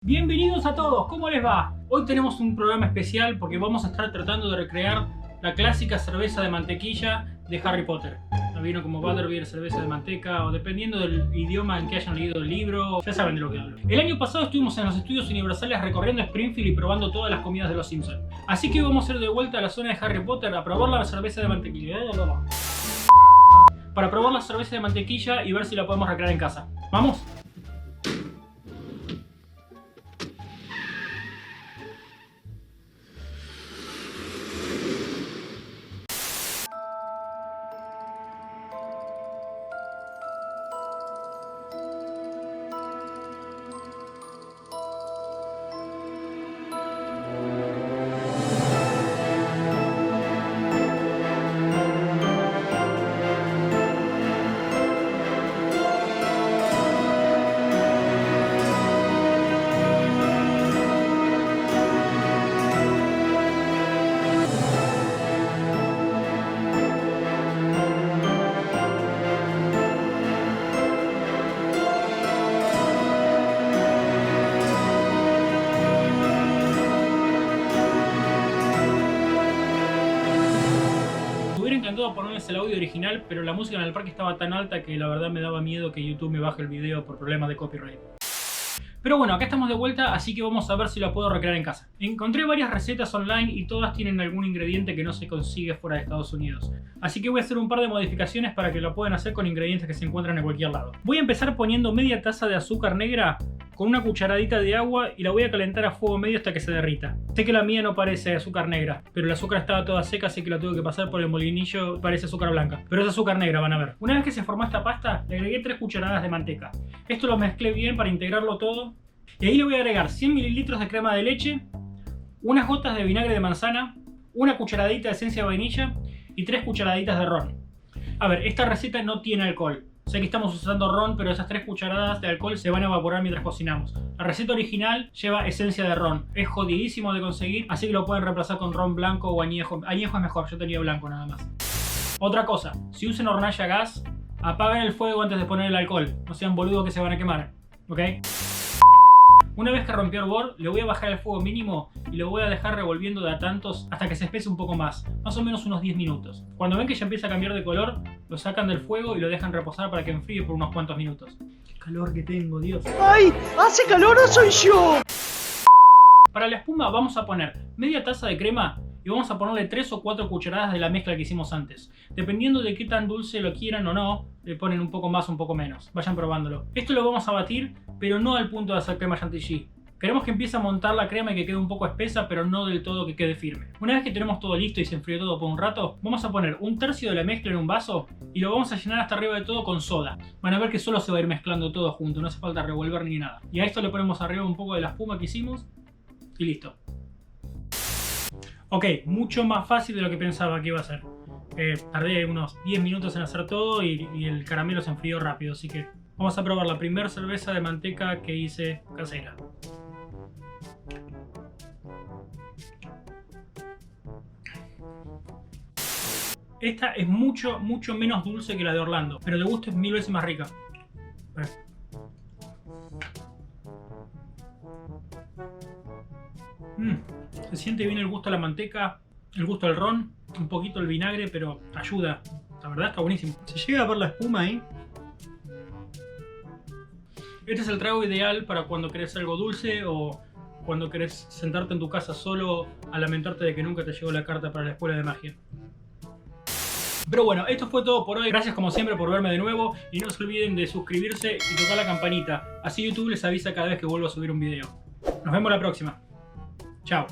Bienvenidos a todos, ¿cómo les va? Hoy tenemos un programa especial porque vamos a estar tratando de recrear la clásica cerveza de mantequilla de Harry Potter. Vino como Butterbeer, cerveza de manteca, o dependiendo del idioma en que hayan leído el libro, ya saben de lo que hablo. El año pasado estuvimos en los estudios universales recorriendo Springfield y probando todas las comidas de los Simpsons. Así que hoy vamos a ir de vuelta a la zona de Harry Potter a probar la cerveza de mantequilla. Para probar la cerveza de mantequilla y ver si la podemos recrear en casa. ¿Vamos? Intentado ponerles el audio original, pero la música en el parque estaba tan alta que la verdad me daba miedo que YouTube me baje el video por problemas de copyright. Pero bueno, acá estamos de vuelta, así que vamos a ver si la puedo recrear en casa. Encontré varias recetas online y todas tienen algún ingrediente que no se consigue fuera de Estados Unidos. Así que voy a hacer un par de modificaciones para que lo puedan hacer con ingredientes que se encuentran en cualquier lado. Voy a empezar poniendo media taza de azúcar negra con una cucharadita de agua y la voy a calentar a fuego medio hasta que se derrita. Sé que la mía no parece azúcar negra, pero el azúcar estaba toda seca, así que la tuve que pasar por el molinillo, parece azúcar blanca. Pero es azúcar negra, van a ver. Una vez que se formó esta pasta, le agregué 3 cucharadas de manteca. Esto lo mezclé bien para integrarlo todo. Y ahí le voy a agregar 100 ml de crema de leche, unas gotas de vinagre de manzana, una cucharadita de esencia de vainilla y 3 cucharaditas de ron. A ver, esta receta no tiene alcohol. Sé que estamos usando ron, pero esas 3 cucharadas de alcohol se van a evaporar mientras cocinamos. La receta original lleva esencia de ron. Es jodidísimo de conseguir, así que lo pueden reemplazar con ron blanco o añejo. Añejo es mejor, yo tenía blanco nada más. Otra cosa, si usan hornalla a gas, apaguen el fuego antes de poner el alcohol. No sean boludos que se van a quemar, ¿ok? Una vez que rompió el hervor, le voy a bajar el fuego mínimo y lo voy a dejar revolviendo de a tantos hasta que se espese un poco más o menos unos 10 minutos. Cuando ven que ya empieza a cambiar de color, lo sacan del fuego y lo dejan reposar para que enfríe por unos cuantos minutos. ¡Qué calor que tengo, Dios! ¡Ay! ¡Hace calor o soy yo! Para la espuma vamos a poner media taza de crema y vamos a ponerle 3 o 4 cucharadas de la mezcla que hicimos antes. Dependiendo de qué tan dulce lo quieran o no, le ponen un poco más o un poco menos. Vayan probándolo. Esto lo vamos a batir, pero no al punto de hacer crema chantilly. Queremos que empiece a montar la crema y que quede un poco espesa, pero no del todo que quede firme. Una vez que tenemos todo listo y se enfrió todo por un rato, vamos a poner un tercio de la mezcla en un vaso y lo vamos a llenar hasta arriba de todo con soda. Van a ver que solo se va a ir mezclando todo junto, no hace falta revolver ni nada. Y a esto le ponemos arriba un poco de la espuma que hicimos y listo. Ok, mucho más fácil de lo que pensaba que iba a ser. Tardé unos 10 minutos en hacer todo y el caramelo se enfrió rápido, así que vamos a probar la primera cerveza de manteca que hice casera. Esta es mucho menos dulce que la de Orlando, pero de gusto es 1000 veces más rica. Se siente bien el gusto de la manteca, el gusto del ron, un poquito el vinagre, pero ayuda. La verdad está buenísimo. Se llega a ver la espuma ahí. Este es el trago ideal para cuando querés algo dulce o cuando querés sentarte en tu casa solo a lamentarte de que nunca te llegó la carta para la escuela de magia. Pero bueno, esto fue todo por hoy. Gracias como siempre por verme de nuevo y no se olviden de suscribirse y tocar la campanita. Así YouTube les avisa cada vez que vuelvo a subir un video. Nos vemos la próxima. Chao.